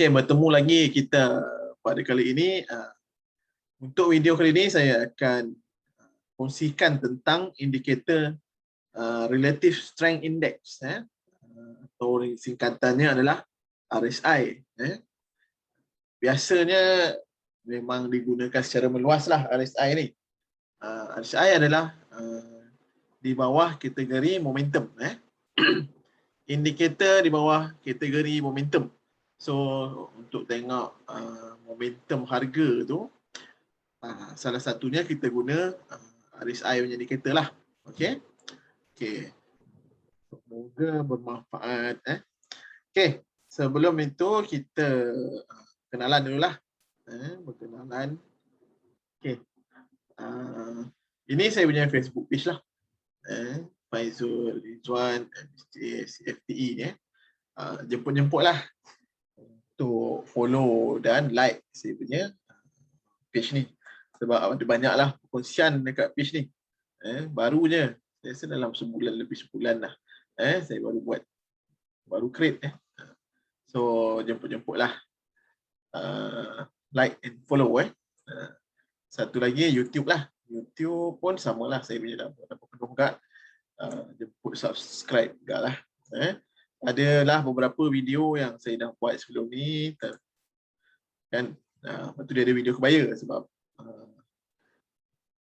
Okey, bertemu lagi kita pada kali ini. Untuk video kali ini saya akan kongsikan tentang indikator Relative Strength Index, atau singkatannya adalah RSI. Biasanya memang digunakan secara meluas lah RSI ni. RSI adalah di bawah kategori momentum. Indikator di bawah kategori momentum. So untuk tengok momentum harga tu, salah satunya kita guna RSI punya indikator lah. Okey. Okey. Semoga bermanfaat. Okey, sebelum itu kita kenalan dululah. Berkenalan. Okey. Ini saya punya Facebook page lah. Faizul Rizwan CFTE ni. Jemput-jemput lah untuk follow dan like saya punya page ni, sebab ada banyak lah perkongsian dekat page ni. Barunya, saya rasa dalam sebulan, lebih sebulan lah saya baru buat, baru create. So jemput-jemput lah, like and follow. Satu lagi YouTube lah, YouTube pun samalah, saya punya dah penuh juga. Jemput subscribe juga lah. Adalah beberapa video yang saya dah buat sebelum ni kan. Lepas tu dia ada video kebaya, sebab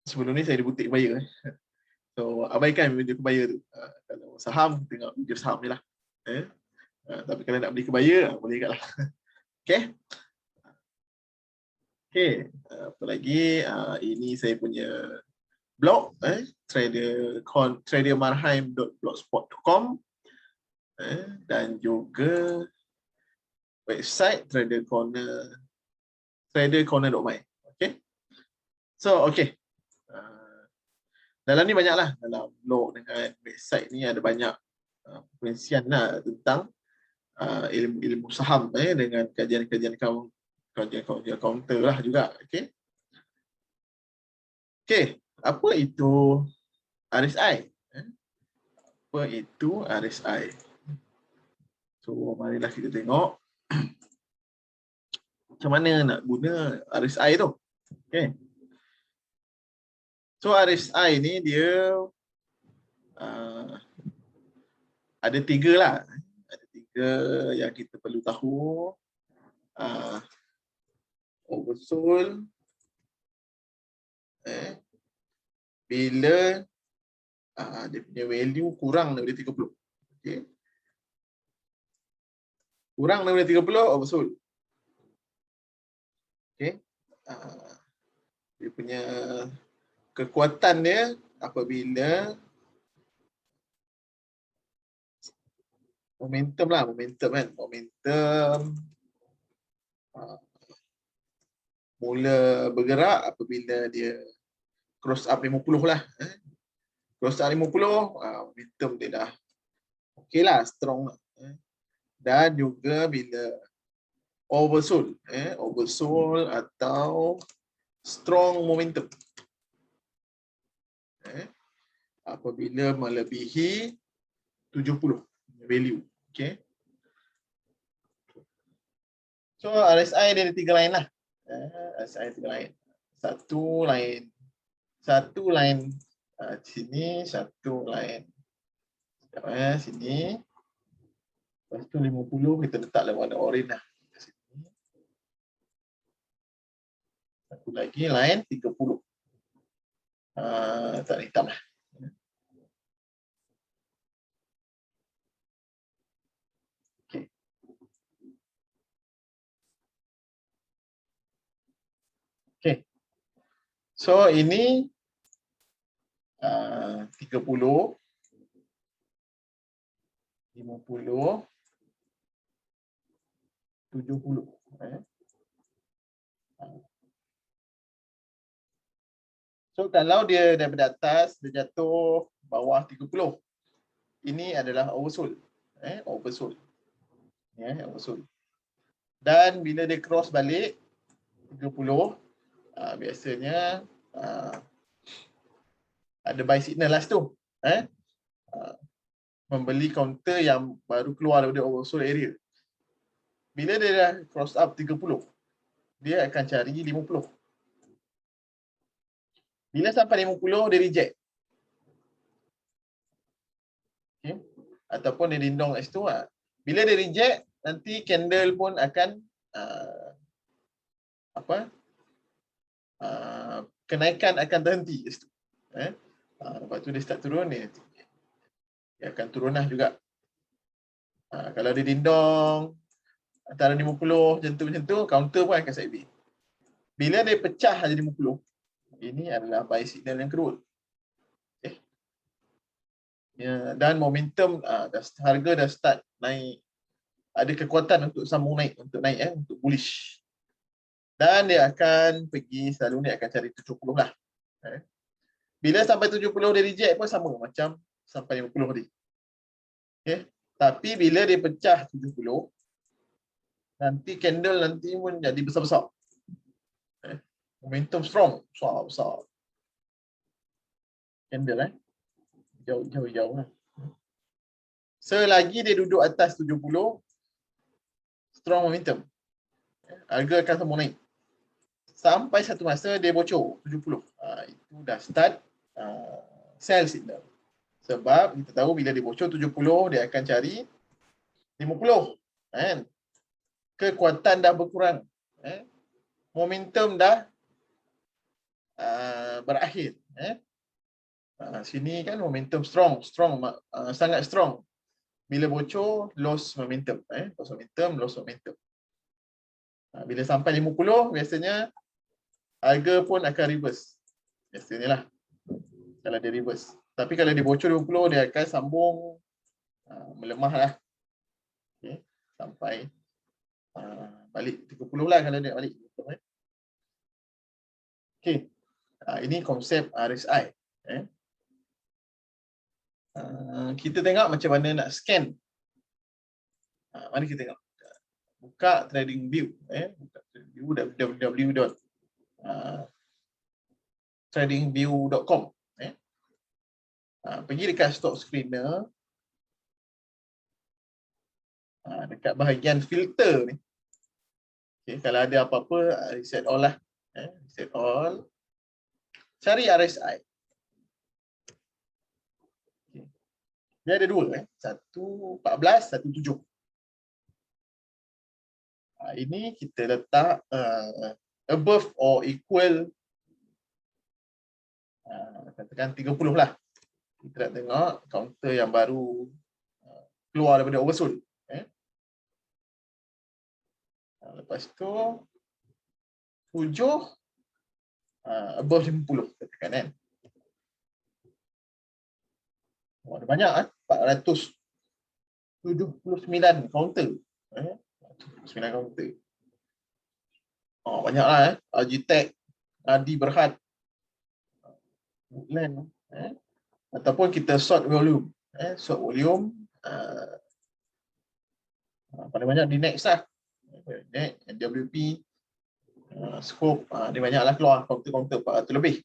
sebelum ni saya ada butik kebaya. So abaikan video kebaya tu. Kalau saham, tengok video saham je lah. Tapi kalau nak beli kebaya, boleh juga lah. Okay. Okay, apa lagi? Ini saya punya blog, tradermarhaim.blogspot.com, dan juga website tradercorner.my. Okay. So okay, dalam ni banyaklah, dalam blog dengan website ni ada banyak perkongsian lah tentang ilmu saham dengan kajian-kajian counter lah juga. Okay. Okay, apa itu RSI? Apa itu RSI? So marilah kita tengok macam mana nak guna RSI tu. Okay. So RSI ni dia ada tiga lah. Ada tiga yang kita perlu tahu. Oversold, bila dia punya value kurang daripada 30. Okay. Kurang daripada 30, oversold. Okay. Dia punya kekuatan dia apabila momentum lah, momentum kan. Momentum mula bergerak apabila dia cross up 50 lah. Cross up 50, momentum dia dah okey lah, strong lah. Dan juga bila oversold, oversold atau strong momentum, apabila melebihi 70 value. Okay. So RSI dia ada tiga line lah. RSI tiga line. Satu line sini, satu line sini. Lepas tu 50 kita letak dalam warna orange lah. Satu lagi line 30. Tak hitam lah. Okay. Okay. So ini 30, 50, 70. So kalau dia daripada atas, dia jatuh bawah 30. Ini adalah oversold. Oversold. Oversold. Dan bila dia cross balik 30, biasanya ada buy signal lah situ. Membeli counter yang baru keluar daripada oversold area. Bila dia dah cross up 30, dia akan cari 50. Bila sampai 50, dia reject. Okay. Ataupun dia lindung kat situ. Bila dia reject, nanti candle pun akan kenaikan akan terhenti kat situ. Lepas tu dia start turun, dia akan turun lah juga. Kalau dia lindung antara 50 macam tu, counter pun akan side B. Bila dia pecah jadi 50, ini adalah buy signal yang kedua. Okay. Ya, dan momentum harga dah start naik, ada kekuatan untuk sambung naik, untuk bullish. Dan dia akan pergi, selalu ni akan cari 70 lah. Bila sampai 70 dia reject pun sama macam sampai 50 tadi. Okay. Tapi bila dia pecah 70, nanti candle nanti pun jadi besar-besar. Momentum strong, besar-besar. Candle jauh-jauh lah. Selagi dia duduk atas 70, strong momentum. Harga akan sambung naik. Sampai satu masa dia bocor 70. Itu dah start sell signal. Sebab kita tahu bila dia bocor 70, dia akan cari 50. Kan? Kekuatan dah berkurang. Momentum dah berakhir. Sini kan momentum strong, sangat strong. Bila bocor, loss momentum. Loss momentum. Bila sampai 50, biasanya harga pun akan reverse. Biasanya lah. Kalau dia reverse. Tapi kalau dia bocor 20, dia akan sambung melemah lah. Okay. Sampai balik 30 lah kalau dia balik. Okay. Ini konsep RSI. Kita tengok macam mana nak scan. Mari kita tengok. Buka TradingView. Buka TradingView, www.tradingview.com. Pergi dekat stock screener. Dekat bahagian filter ni. Okay, kalau ada apa-apa, reset all lah. Reset all. Cari RSI. Okay. Dia ada dua. 1.14, 1.7. Ini kita letak above or equal, katakan 30 lah. Kita nak tengok counter yang baru keluar daripada oversold. Lepas tu 7 above 50 katakan kan. Ada banyak 479 counter. 9 counter. Banyaklah Agitech, Adi Berhad, Woodland. Ataupun kita short volume. Short volume paling banyak di next lah. NWP, scope, dia banyaklah keluar counter 400 lebih.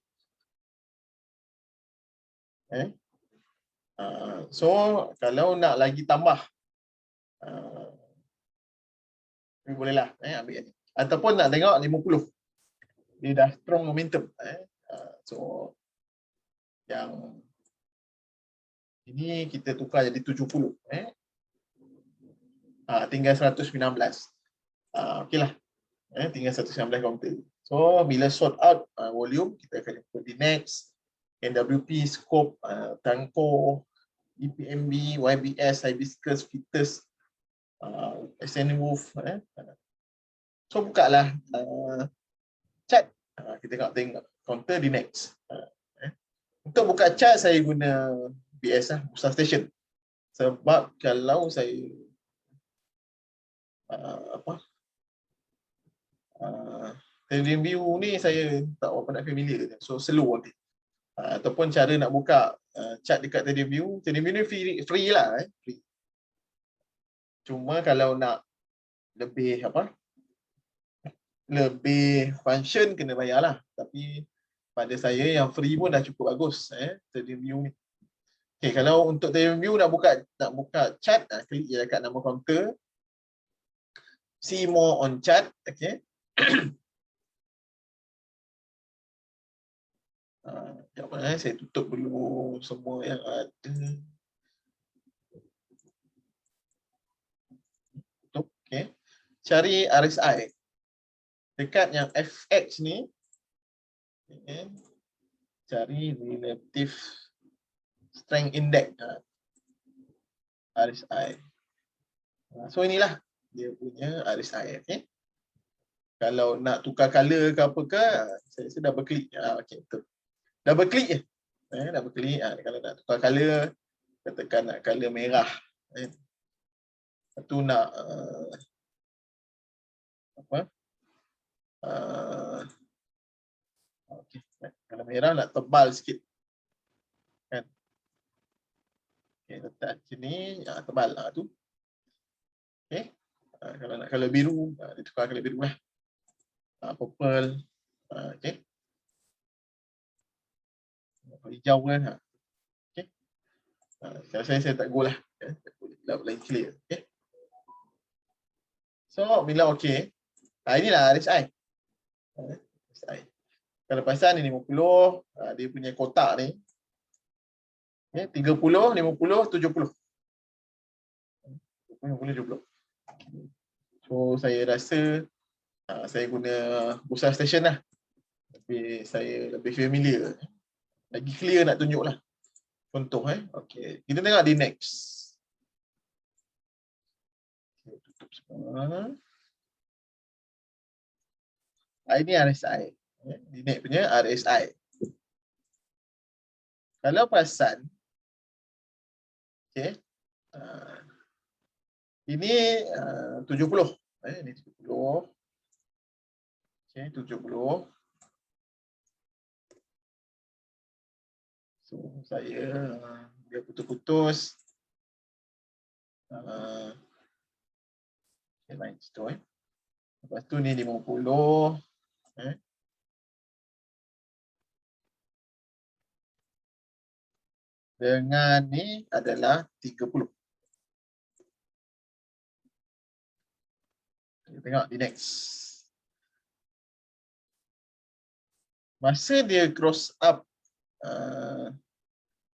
So kalau nak lagi tambah, bolehlah ambil ni. Ataupun nak tengok 50. Dia dah strong momentum. So yang ini kita tukar jadi 70. Tinggal 119. Okeylah. Tinggal 119 counter. So bila sort out volume, kita akan jumpa di next, NWP, scope, Tanko, EPMB, YBS, Hibiscus, Fitus, SN Wolf. So buka lah chart. Kita tengok counter di next. Untuk buka chart saya guna BS lah, Bursa Station. Sebab kalau saya TradingView ni saya tak apa nak familiar, so slow nanti. Ataupun cara nak buka chart dekat TradingView ni free lah, free. Cuma kalau nak lebih lebih function kena bayar lah. Tapi pada saya yang free pun dah cukup bagus TradingView ni. Okay, kalau untuk TradingView nak buka chart, klik je dekat nama counter. see more on chart. Okay. Sekejap, saya tutup dulu semua yang ada. Tutup. Okay. Cari RSI. Dekat yang FX ni, okay, cari relative strength index, RSI. So inilah dia punya RSI. Okay. Kalau nak tukar color ke apa ke, saya double klik. Okay, betul. Double klik je. Double klik. Kalau nak tukar color, katakan nak color merah. Lepas tu nak apa? Okay. Kalau merah nak tebal sikit. Kan? Okay, letak sini, tebal tu. Okay. Kalau nak color biru, dia tukar color biru lah. Purple. Okay. Hijau kan. Okay. Kalau saya tak go lah. Lain clear. Okay. So, bila okay. Inilah RSI. RSI. Kalau pasal ni 50, dia punya kotak ni. Okay, 30, 50, 70. 50, 70. So, saya rasa saya guna Bursa Station lah. Tapi saya lebih familiar. Lagi clear nak tunjuk lah. Contoh okay. Kita tengok di next. Okay, tutup semua. Ini RSI. Di next punya RSI. Kalau perasan, okay, ini 70. Ini 70. Okay, 70. So, saya dia putus-putus. Okay, lain situ. Lepas tu ni 50. Dengan ni adalah 30. Kita tengok di next. Masa dia cross up,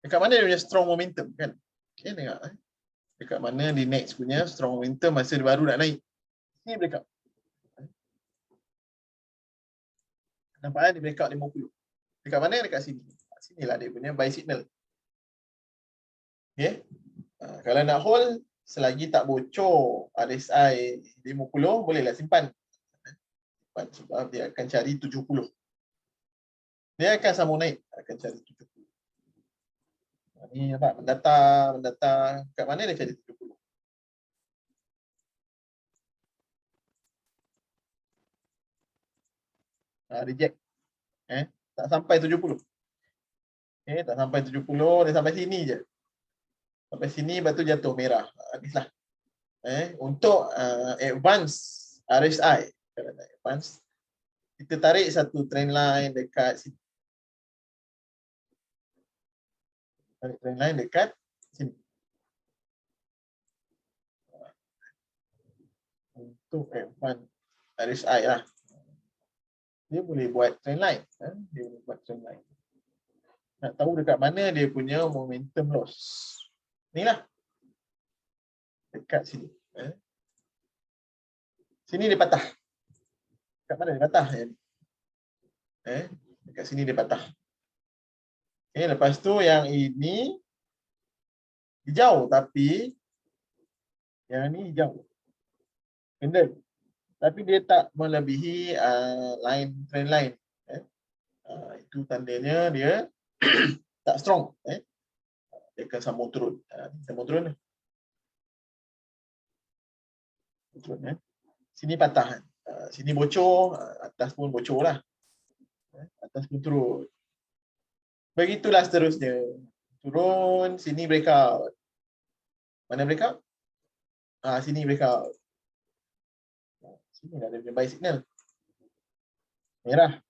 dekat mana dia punya strong momentum kan? Okay, tengok. Dekat mana di next punya strong momentum masa dia baru nak naik. Ni breakout. Nampak dia breakout 50. Dekat mana? Dekat sini. Sinilah dia punya buy signal. Okay. Kalau nak hold, selagi tak bocor RSI 50, bolehlah simpan. Sebab dia akan cari 70. Dia akan sambung naik, akan cari 70. Ni nampak mendatang. Kat mana dia cari 70? Reject. Tak sampai 70. Tak sampai 70, dia sampai sini je. Sampai sini, lepas tu jatuh merah. Habislah. Untuk advance RSI, kalau nak advance, kita tarik satu trend line dekat sini. Tarik trend line dekat sini. Untuk advance RSI lah. Dia boleh buat trend line. Dia boleh buat trend line. Nak tahu dekat mana dia punya momentum loss. Inilah. Dekat sini. Sini dia patah. Dekat mana dia patah? Dekat sini dia patah. Okay, lepas tu yang ini hijau, tapi yang ni hijau. Candle. Tapi dia tak melebihi trend line. Itu tandanya dia tak strong. Dia akan sambung turun. Sambung turun. Turun. Sini patah. Sini bocor, atas pun bocor lah. Atas pun turun. Begitulah seterusnya. Turun, sini breakout. Mana breakout? Sini breakout. Sini ada buy signal. Merah.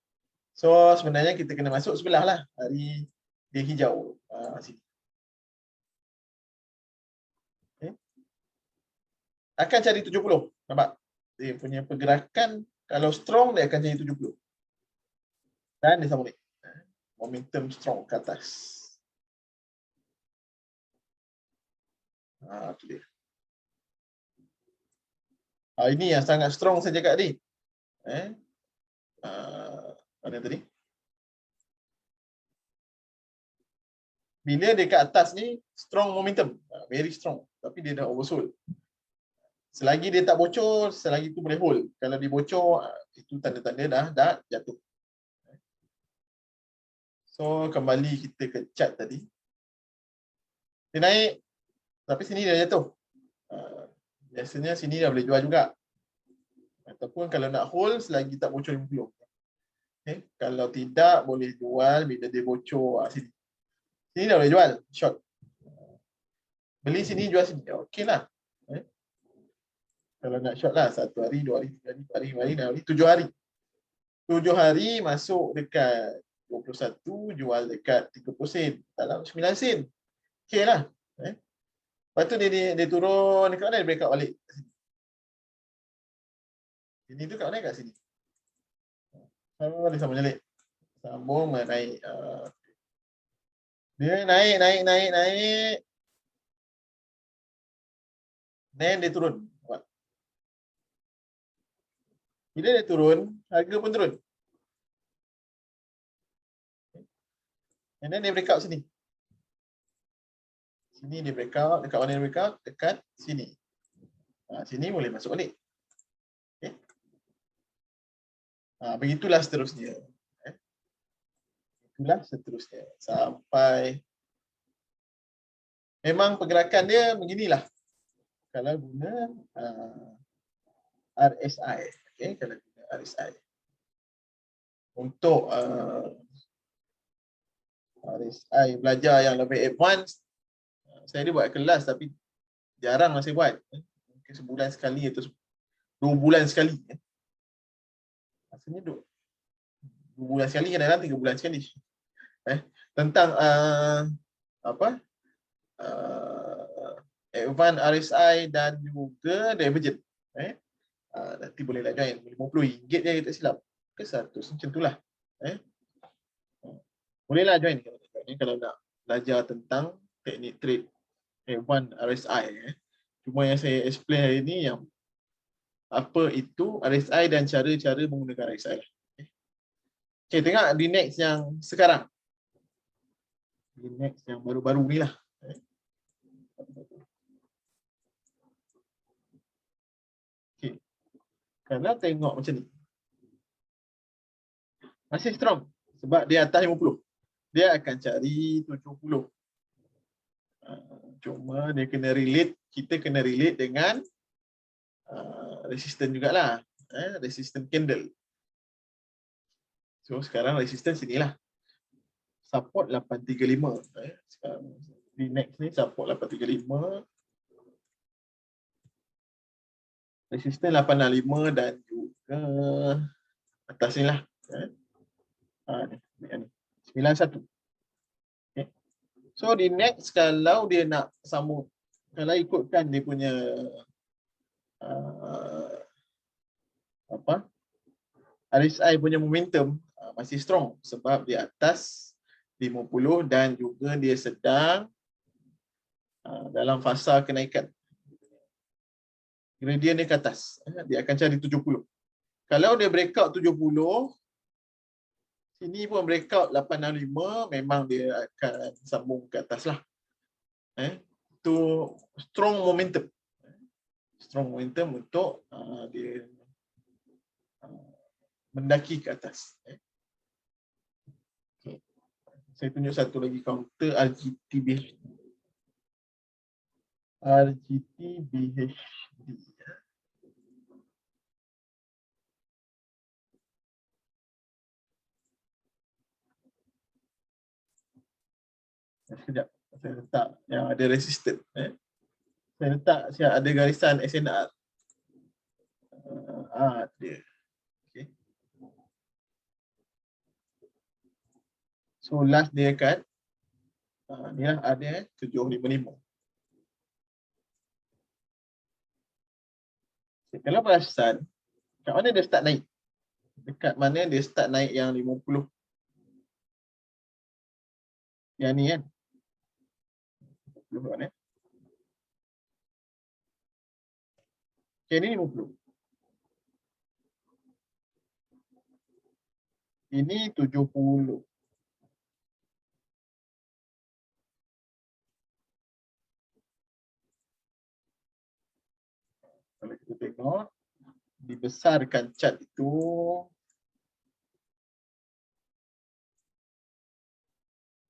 So sebenarnya kita kena masuk sebelah lah. Hari dia hijau. Sini. Okay. Akan cari 70. Nampak? dia punya pergerakan kalau strong dia akan jadi 70. Dan dia sambung naik. Momentum strong ke atas. Tu dia. Ini yang sangat strong saya cakap tadi. Mana tadi? Bila dia kat atas ni, strong momentum. Very strong. Tapi dia dah oversold. Selagi dia tak bocor, selagi tu boleh hold. Kalau dia bocor, itu tanda-tanda dah jatuh. So, kembali kita ke chart tadi. Dia naik, tapi sini dah jatuh. Biasanya sini dah boleh jual juga. Ataupun kalau nak hold, selagi tak bocor 50. Okay. Kalau tidak, boleh jual bila dia bocor sini. Sini dah boleh jual, short. Beli sini, jual sini. Okey lah. Kalau nak short lah, 1 hari, 2 hari, 3 hari, 4 hari, 5 hari, 6 hari, 7 hari. 7 hari masuk dekat 21, jual dekat 30 sen. Dalam 9 sen. Okey lah. Lepas tu dia turun dekat mana, dia break out balik. Ini tu kat mana, kat sini. Dia sambung balik. Sambung naik. Dia naik. Then dia turun. Bila dia turun, harga pun turun. And then dia break out sini. Sini dia break out. Dekat mana dia break out? Dekat sini. Sini boleh masuk balik. Okay. Begitulah seterusnya. Begitulah seterusnya. Sampai memang pergerakan dia beginilah. Kalau guna RSI. Okay, kalau guna RSI. Untuk RSI belajar yang lebih advance, saya ada buat kelas tapi jarang lah saya buat. Mungkin sebulan sekali atau 2 bulan sekali. Maksudnya 2 bulan sekali, kadang-kadang 3 bulan sekali. Tentang advance RSI dan juga divergent. Nanti bolehlah join. RM50 je kita silap. Ke 100 macam itulah. Bolehlah join kalau nak belajar tentang teknik trade advance RSI. Cuma yang saya explain hari ni yang apa itu RSI dan cara-cara menggunakan RSI. Okay, tengok di next yang sekarang. Di next yang baru-baru ni lah. Okay. Kalau tengok macam ni. Masih strong. Sebab dia atas 50. Dia akan cari 70. Cuma dia kena relate. Kita kena relate dengan resistance jugalah. Resistance candle. So sekarang resistance sinilah. Support 835. Sekarang di next ni support 835. Resistance 865 dan juga atas ni lah. Ni 91. Okay. So di next kalau dia nak sambung, kalau ikutkan dia punya RSI punya momentum masih strong sebab di atas 50 dan juga dia sedang dalam fasa kenaikan. Gradient dia ke atas. Dia akan cari 70. Kalau dia breakout 70, sini pun breakout 865, memang dia akan sambung ke atas lah. Itu strong momentum. Strong momentum untuk dia mendaki ke atas. Okay. Saya tunjuk satu lagi counter RGT-BHD. RGT-BHD. Sekejap, saya letak yang ada resistant. Saya letak siap ada garisan SNR. Dia. Okay. So last dia kan ni lah ada 755. Kalau perasan, kat mana dia start naik? Dekat mana dia start naik yang 50? Yang ni kan? 50 kan? Okay, ni 50. Ini 70. Kalau kita tengok, dibesarkan chart itu,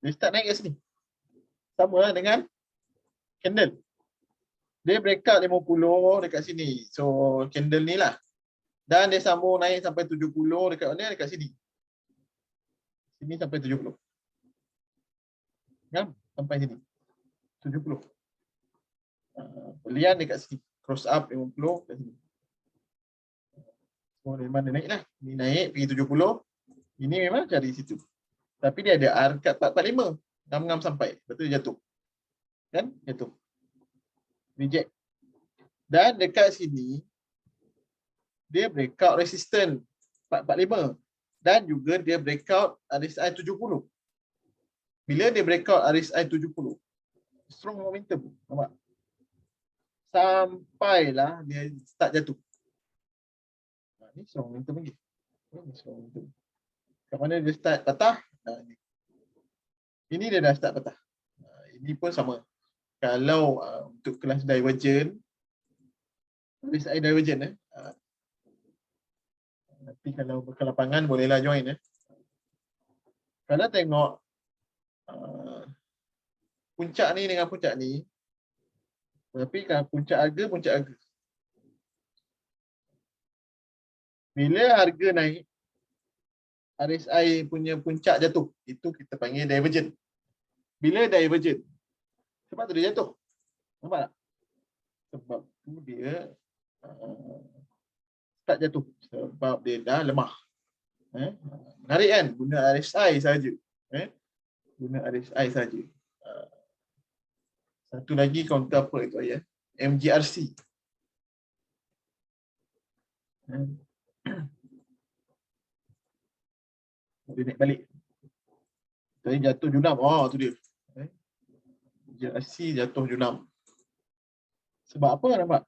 dia start naik kat sini. Sama lah dengan candle. Dia breakout 50 dekat sini. So, candle ni lah. Dan dia sambung naik sampai 70 dekat mana? Dekat sini. Sini sampai 70. Ya, sampai sini. 70. Belian dekat sini. Cross up 50 dekat sini. So, dari mana naik lah. Ini naik pergi 70. Ini memang cari situ. Tapi dia ada R kat 445. Ngam-ngam sampai. Lepas tu dia jatuh. Kan? Jatuh. Reject. Dan dekat sini, dia breakout resistance 445. Dan juga dia breakout RSI 70. Bila dia breakout RSI 70, strong momentum. Nampak? Sampailah dia start jatuh. Ni strong momentum lagi. Ini strong momentum. Kat mana dia start patah? Ini dia dah start patah. Ini pun sama. Kalau untuk kelas divergent, RSI divergent nanti kalau berkelapangan bolehlah join Kalau tengok puncak ni dengan puncak ni, tapi kalau puncak harga. Bila harga naik, RSI punya puncak jatuh. Itu kita panggil divergent. Bila divergent, sebab tu dia jatuh. Nampak tak? Sebab tu dia start jatuh. Sebab dia dah lemah. Menarik kan? Guna RSI saja. Guna RSI saja. Satu lagi counter apa itu ya? MGRC. Dia naik balik. Tadi jatuh junam. Oh, tu dia. MGRC jatuh junam. Sebab apa nampak?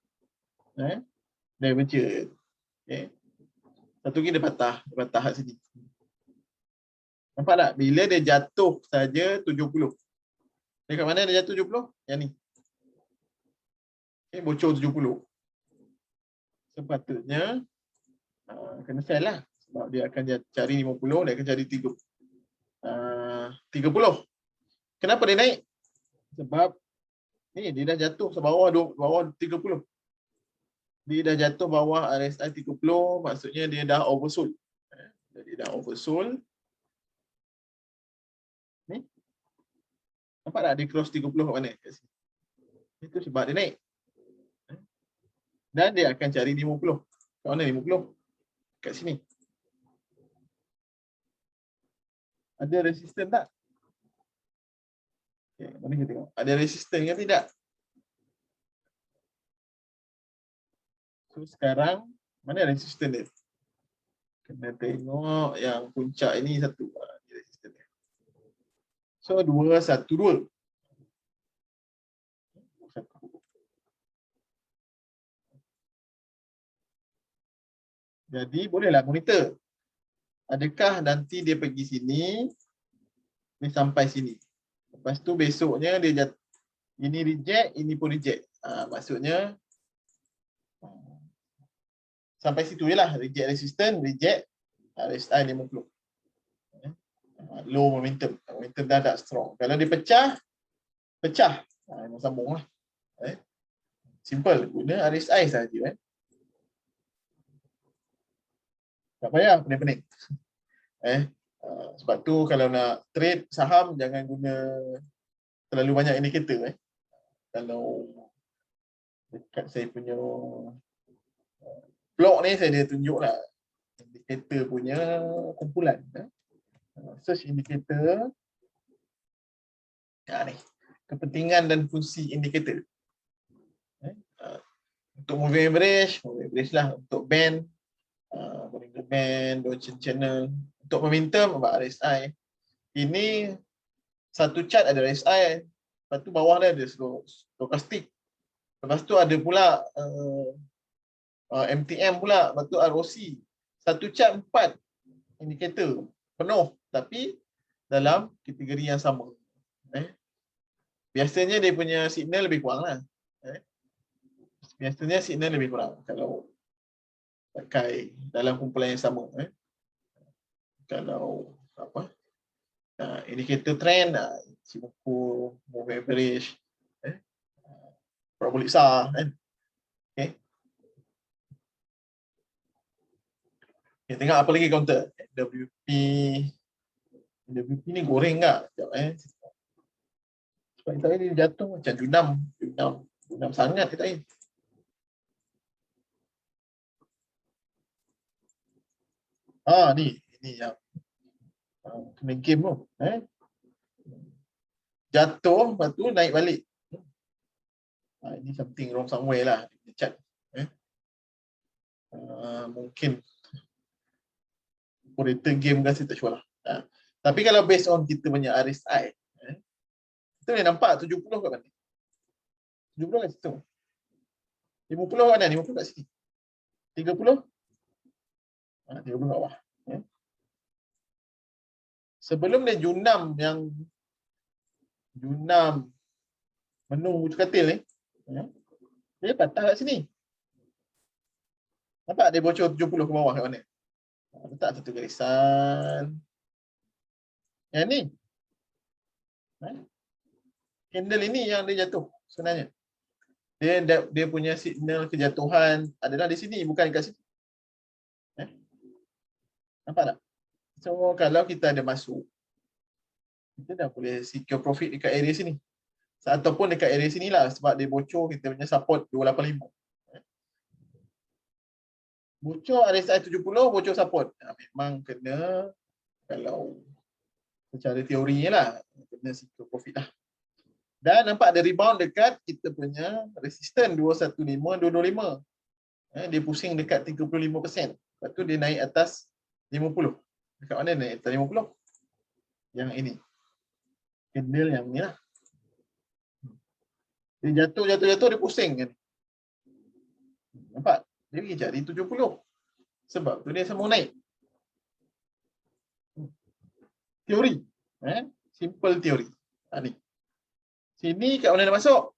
Divergent. Satu lagi dia patah. Dia patah kat sini. Nampak tak? Bila dia jatuh saja 70. Dekat mana dia jatuh 70? Yang ni. Bocor 70. Sepatutnya kena sell lah. Sebab dia akan cari 50, dia akan cari 30. Kenapa dia naik? Sebab ni dia dah jatuh bawah 30. Dia dah jatuh bawah RSI 30, maksudnya dia dah oversold. Jadi dah oversold. Ni. Nampak tak dia cross 30 kat mana? Kat sini. Itu sebab dia naik. Dan dia akan cari 50. Kat mana 50? Kat sini. Ada resistance tak? Okay, mari kita tengok. Ada resistance ke tidak? So sekarang, mana resistance dia? Kena tengok yang puncak ini satu. Resistance dia. So 212. Jadi bolehlah monitor. Adakah nanti dia pergi sini, dia sampai sini. Lepas tu besoknya dia jatuh. Ini reject, ini pun reject. Maksudnya sampai situ je lah. Reject resistance, reject RSI 50. Low momentum. Momentum dah tak strong. Kalau dia pecah. Memang sambung lah. Simple. Guna RSI sahaja. Tak payah pening-pening. Sebab tu kalau nak trade saham, jangan guna terlalu banyak indikator. Kalau dekat saya punya blog ni, saya dah tunjuk lah indikator punya kumpulan. Search indikator. Ni. Kepentingan dan fungsi indikator. Untuk moving average lah. Untuk band, Bollinger Band, Donchian Channel. Untuk momentum, RSI. Ini satu chart ada RSI. Lepas tu bawah dia ada stochastic. Lepas tu ada pula MTM pula. Lepas tu ROC. Satu chart 4 indikator penuh. Tapi dalam kategori yang sama. Biasanya dia punya signal lebih kurang lah. Biasanya signal lebih kurang kalau pakai dalam kumpulan yang sama. Kalau apa? Indikator trend, Ichimoku, moving average, parabolic SAR, kan? Okay. Tengok apa lagi counter. WP ni goreng tak? Sekejap, sebab kita ni jatuh macam junam sangat kita ni. Ni yang main game tu. Jatuh, lepas tu naik balik. Ini something wrong somewhere lah. Chat. Mungkin operator game kan saya tak sure lah. Tapi kalau based on kita punya RSI, kita boleh nampak 70 kat mana? 70 kat situ. 50 kat mana? 50 kat sini. 30? 30 kat bawah. Sebelum dia junam menu ucu katil ni, dia patah kat sini. Nampak dia bocor 70 ke bawah kat mana? Letak satu garisan. Yang ni. Candle ini yang dia jatuh sebenarnya. Dia punya signal kejatuhan adalah di sini, bukan kat sini. Nampak tak? So kalau kita ada masuk, kita dah boleh secure profit dekat area sini. Ataupun dekat area sini lah, sebab dia bocor kita punya support 285. Bocor RSI 70, bocor support. Memang kena, kalau secara teorinya lah, kena secure profit lah. Dan nampak ada rebound dekat kita punya resistance 215, 225. Dia pusing dekat 35%. Lepas tu dia naik atas 50. Dekat mana naik atas 50? Yang ini. Candle yang ni lah. Dia jatuh, dia pusing kan. Nampak? Dia pergi cari 70. Sebab tu dia sambung naik. Teori. Simple teori. Ni. Sini kat mana dia masuk?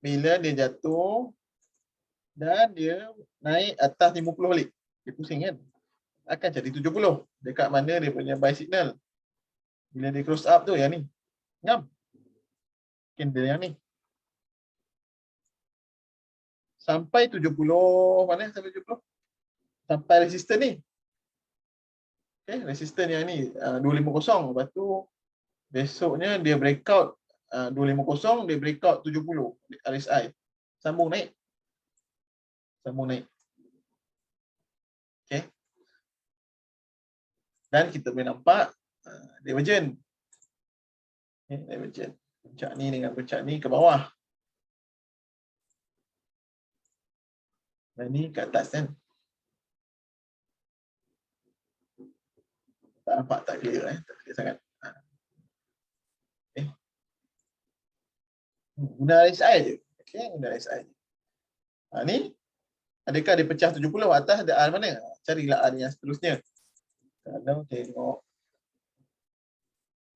Bila dia jatuh dan dia naik atas 50 balik. Dia pusing kan? Akan jadi 70. Dekat mana dia punya buy signal. Bila dia close up tu yang ni. Ngam. Candle yang ni. Sampai 70. Mana sampai 70? Sampai resisten ni. Okay, resisten yang ni 250. Lepas tu besoknya dia breakout 250, dia breakout 70 RSI. Sambung naik. Okay. Dan kita boleh nampak divergent. Divergent. Puncak ni dengan puncak ni ke bawah. Dan ni ke atas kan. Tak nampak, tak clear tak clear sangat. Okay. Guna RSI je. Okay, guna RSI je. Ni adakah dia pecah 70 atas, ada R mana? Carilah R yang seterusnya. Kalau tengok.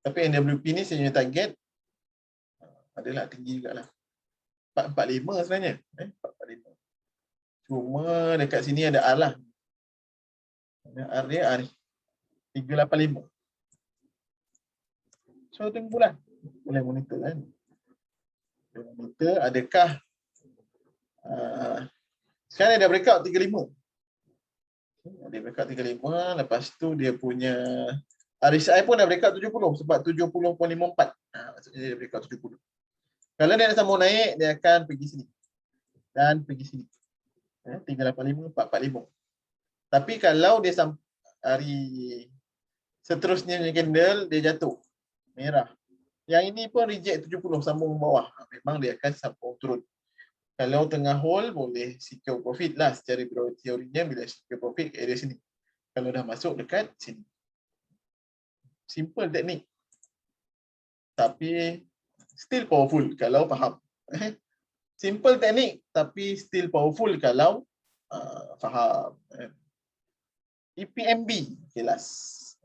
Tapi NWP ni saya punya target adalah tinggi jugalah. 445 sebenarnya. 445. Cuma dekat sini ada R lah. R dia R ni. 385. So tunggulah. Boleh monitor kan. Monitor adakah sekarang dia dah breakout 35. Dia breakout 35. Lepas tu dia punya RSI pun dah breakout 70 sebab 70.54. Maksudnya dia breakout 70. Kalau dia nak sambung naik, dia akan pergi sini. Dan pergi sini. 385, 445. Tapi kalau dia hari seterusnya punya candle, dia jatuh. Merah. Yang ini pun reject 70, sambung bawah. Memang dia akan sambung turun. Kalau tengah hold boleh secure profit lah secara teorinya bila secure profit ke area sini. Kalau dah masuk dekat sini. Simple teknik. Tapi still powerful kalau faham. Simple teknik tapi still powerful kalau faham. EPMB. Okay, last.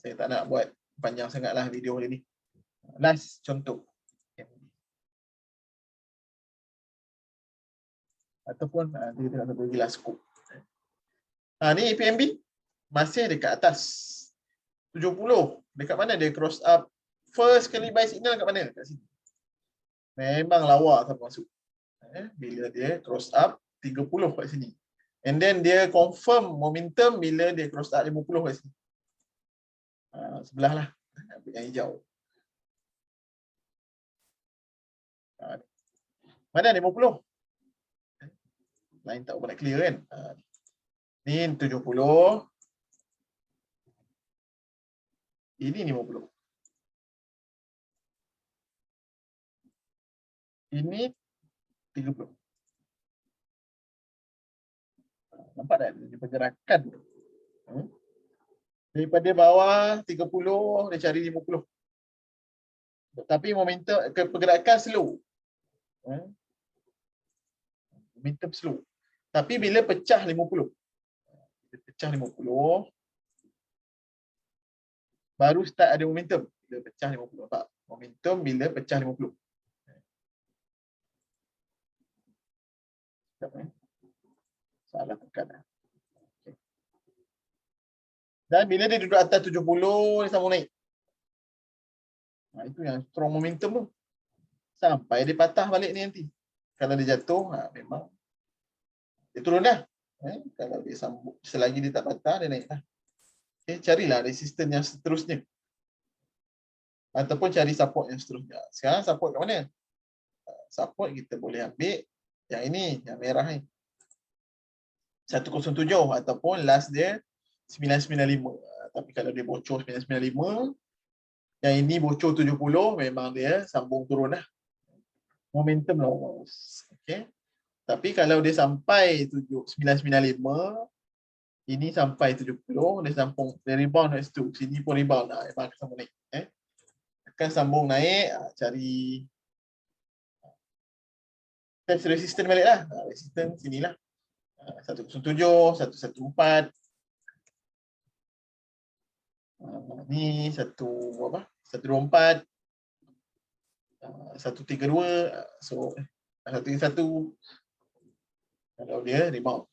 Saya tak nak buat panjang sangatlah video hari ni. Last contoh. Ataupun kita nak bagi last scope. Ni EPMB masih dekat atas 70. Dekat mana dia cross up? First kali buy signal kat mana? Kat sini. Memang lawa tak masuk. Bila dia cross up 30 kat sini. And then dia confirm momentum bila dia cross up 50 kat sini. Sebelah lah. Yang hijau. Mana 50? Lain tak nak clear kan? Ni 70. Ini 50. Ini 30. Nampak tak? Dia pergerakan. Daripada bawah 30, dia cari 50. Tapi momentum pergerakan slow. Momentum slow. Tapi bila pecah 50. Bila pecah 50, baru start ada momentum. Bila pecah 50. Nampak? Momentum bila pecah 50. Salah tekan. Okay. Dan bila dia duduk atas 70, dia sambung naik. Itu yang strong momentum tu. Sampai dia patah balik ni nanti. Kalau dia jatuh, memang dia turun dah. Kalau dia sambung, selagi dia tak patah, dia naik dah. Okay, carilah resistance yang seterusnya. Ataupun cari support yang seterusnya. Sekarang support kat mana? Support kita boleh ambil yang ini, yang merah ni. 107 ataupun last dia 995. Tapi kalau dia bocor 995, yang ini bocor 70, memang dia sambung turun dah. Momentum loss. Okay. Tapi kalau dia sampai 995, ini sampai 70, dia sambung, dia rebound kat situ. Sini pun rebound. Memang akan sambung naik. Akan sambung naik, cari test resistance balik lah. Resistance sinilah. 107, 114. Ni 124. 132. So 131. Kalau dia rebound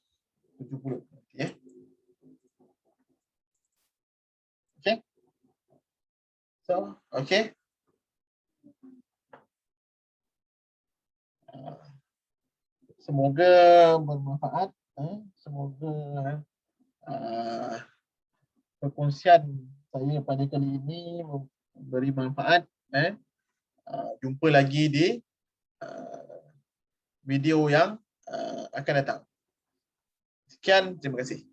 70. Okay. So, okay. Semoga bermanfaat. Semoga perkongsian saya pada kali ini memberi manfaat. Jumpa lagi di video yang akan datang. Sekian, terima kasih.